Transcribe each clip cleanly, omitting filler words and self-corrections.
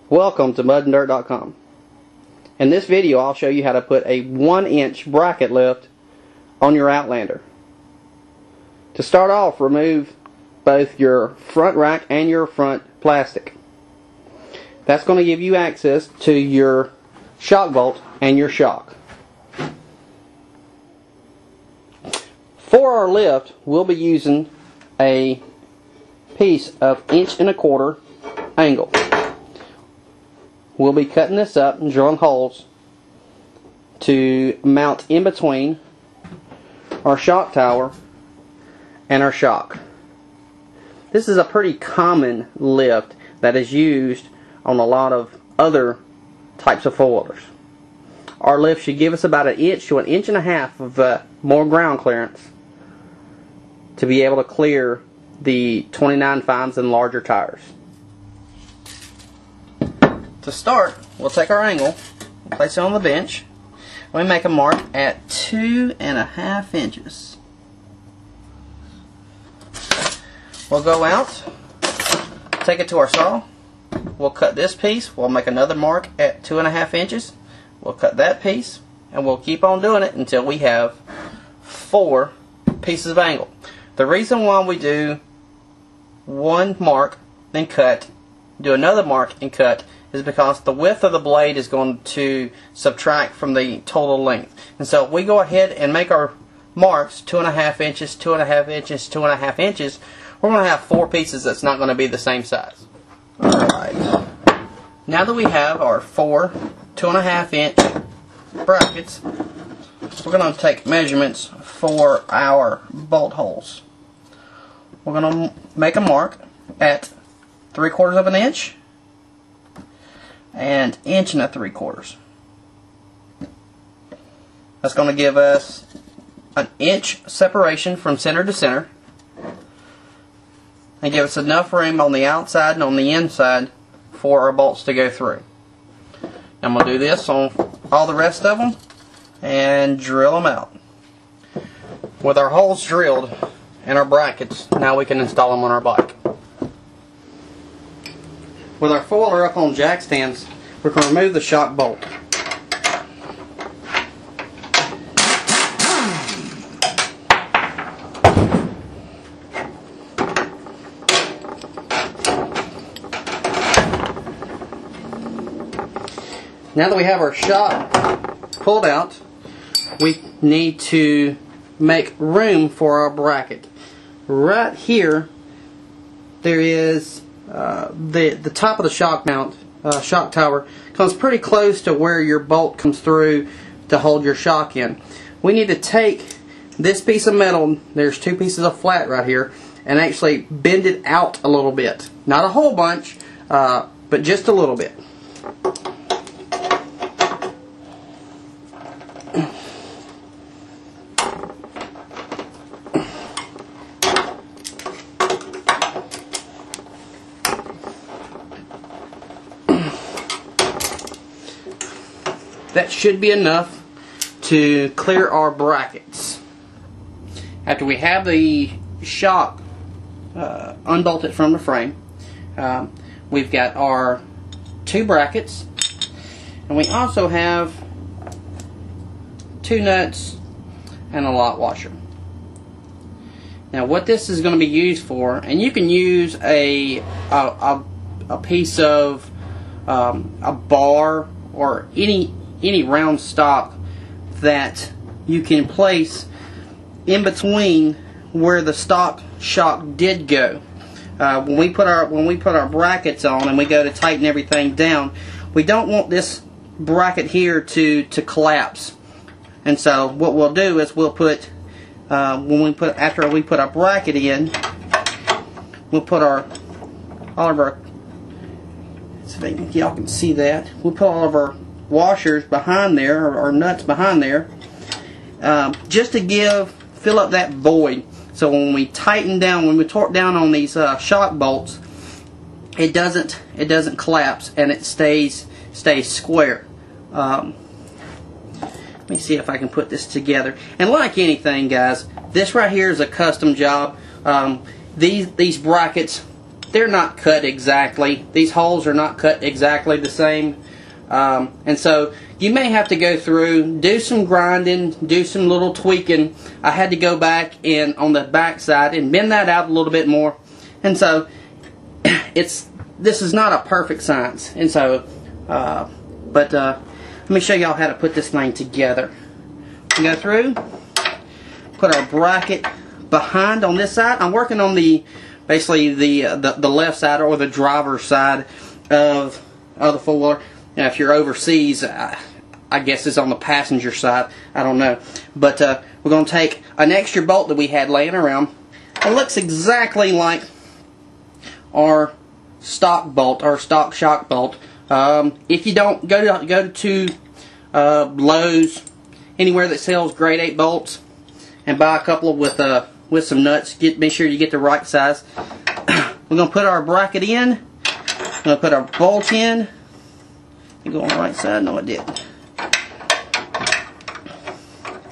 Welcome to mudanddirt.com. In this video I'll show you how to put a 1-inch bracket lift on your Outlander. To start off, remove both your front rack and your front plastic. That's going to give you access to your shock bolt and your shock. For our lift, we'll be using a piece of 1.25 inch angle. We'll be cutting this up and drilling holes to mount in between our shock tower and our shock. This is a pretty common lift that is used on a lot of other types of four-wheelers. Our lift should give us about 1 inch to 1.5 inches of more ground clearance to be able to clear the 29.5s and larger tires. To start, we'll take our angle, place it on the bench, and we make a mark at 2.5 inches. We'll go out, take it to our saw, we'll cut this piece, we'll make another mark at 2.5 inches, we'll cut that piece, and we'll keep on doing it until we have 4 pieces of angle. The reason why we do one mark, then cut, do another mark and cut, is because the width of the blade is going to subtract from the total length. And so if we go ahead and make our marks 2.5 inches, 2.5 inches, 2.5 inches, we're going to have 4 pieces that's not going to be the same size. Alright. Now that we have our 4 2.5 inch brackets, we're going to take measurements for our bolt holes. We're going to make a mark at 3/4 inch and 1 3/4 inches. That's going to give us 1 inch separation from center to center and give us enough room on the outside and on the inside for our bolts to go through. I'm going to do this on all the rest of them and drill them out. With our holes drilled and our brackets, now we can install them on our bike. With our foiler up on jack stands, we're going to remove the shock bolt. Now that we have our shock pulled out, we need to make room for our bracket. Right here, there is the top of the shock mount, shock tower, comes pretty close to where your bolt comes through to hold your shock in. We need to take this piece of metal, there's 2 pieces of flat right here, and actually bend it out a little bit. Not a whole bunch, but just a little bit. That should be enough to clear our brackets. After we have the shock unbolted from the frame, we've got our 2 brackets, and we also have 2 nuts and a lock washer. Now what this is going to be used for, and you can use a piece of a bar or any round stock that you can place in between where the stock shock did go. When we put our brackets on and we go to tighten everything down, we don't want this bracket here to collapse. And so what we'll do is we'll put after we put our bracket in, we'll put all of our, so y'all can see that, we'll put all of our washers behind there, or nuts behind there, just to fill up that void. So when we tighten down, when we torque down on these shock bolts, it doesn't collapse and it stays square. Let me see if I can put this together. And like anything, guys, this right here is a custom job. These brackets, they're not cut exactly. These holes are not cut exactly the same. And so you may have to go through, do some grinding, do some little tweaking. I had to go back and on the back side and bend that out a little bit more. And so this is not a perfect science. And so, let me show y'all how to put this thing together. We go through, put our bracket behind on this side. I'm working on basically the left side or the driver's side of the four-wheeler. Now, if you're overseas, I guess it's on the passenger side. I don't know. But we're going to take an extra bolt that we had laying around. It looks exactly like our stock bolt, our stock shock bolt. If you don't, go to Lowe's, anywhere that sells grade 8 bolts, and buy a couple with some nuts. Make sure you get the right size. We're going to put our bracket in. We're going to put our bolt in. You go on the right side? No, it didn't.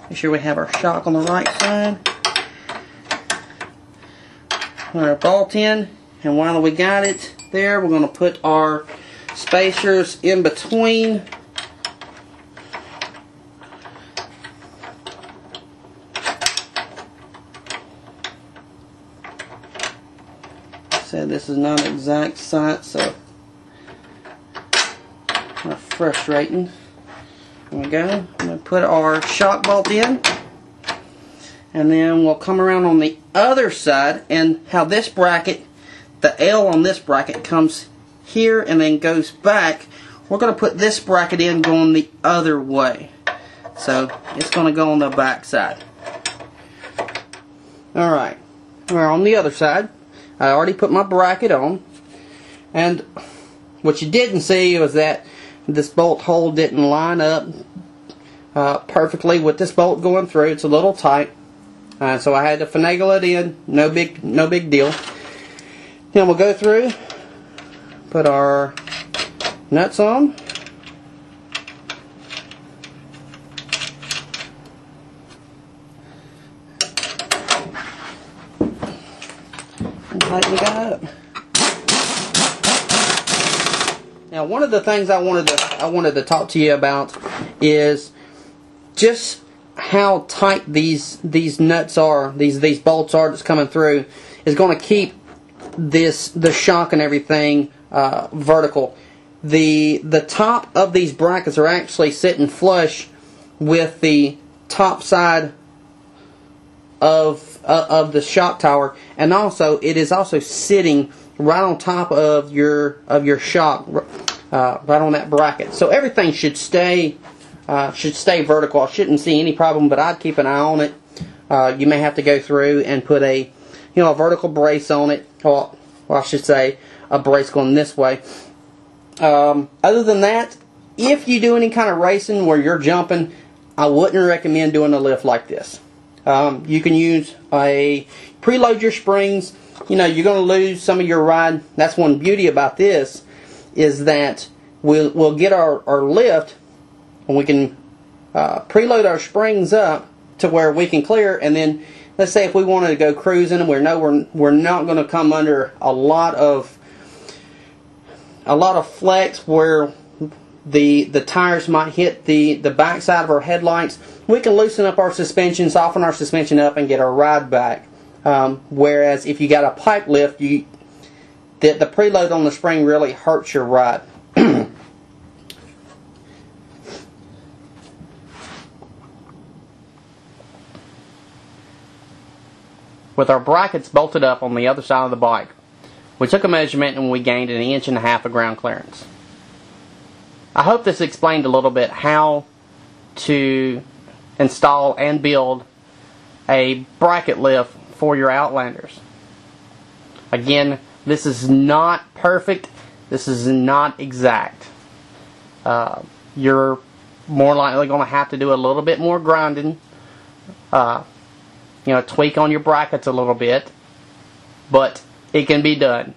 Make sure we have our shock on the right side. Put our bolt in, and while we got it there, we're going to put our spacers in between. Said this is not exact science, so frustrating. There we go. I'm going to put our shock bolt in, and then we'll come around on the other side, and how this bracket, the L on this bracket comes here and then goes back. We're going to put this bracket in going the other way, so it's going to go on the back side. Alright, we're on the other side. I already put my bracket on, and what you didn't see was that this bolt hole didn't line up perfectly with this bolt going through. It's a little tight, so I had to finagle it in. No big deal. Then we'll go through, put our nuts on. And tighten the guy up. Now, one of the things I wanted to talk to you about is just how tight these nuts are, these bolts are that's coming through, is going to keep the shock and everything vertical. The top of these brackets are actually sitting flush with the top side of the shock tower, and also it is also sitting right on top of your shock, right on that bracket. So everything should stay vertical. I shouldn't see any problem, but I'd keep an eye on it. You may have to go through and put a vertical brace on it, or I should say a brace going this way. Other than that, if you do any kind of racing where you're jumping, I wouldn't recommend doing a lift like this. You can use preload your springs. You're going to lose some of your ride. That's one beauty about this, is that we'll get our lift, and we can preload our springs up to where we can clear. And then, let's say if we wanted to go cruising and we're not going to come under a lot of flex where the tires might hit the back side of our headlights, we can loosen up our suspension, soften our suspension up, and get our ride back. Whereas if you got a pipe lift, the preload on the spring really hurts your ride. With our brackets bolted up on the other side of the bike, we took a measurement and we gained 1.5 inches of ground clearance. I hope this explained a little bit how to install and build a bracket lift for your Outlanders. Again, this is not perfect. This is not exact. You're more likely going to have to do a little bit more grinding. Tweak on your brackets a little bit, but it can be done.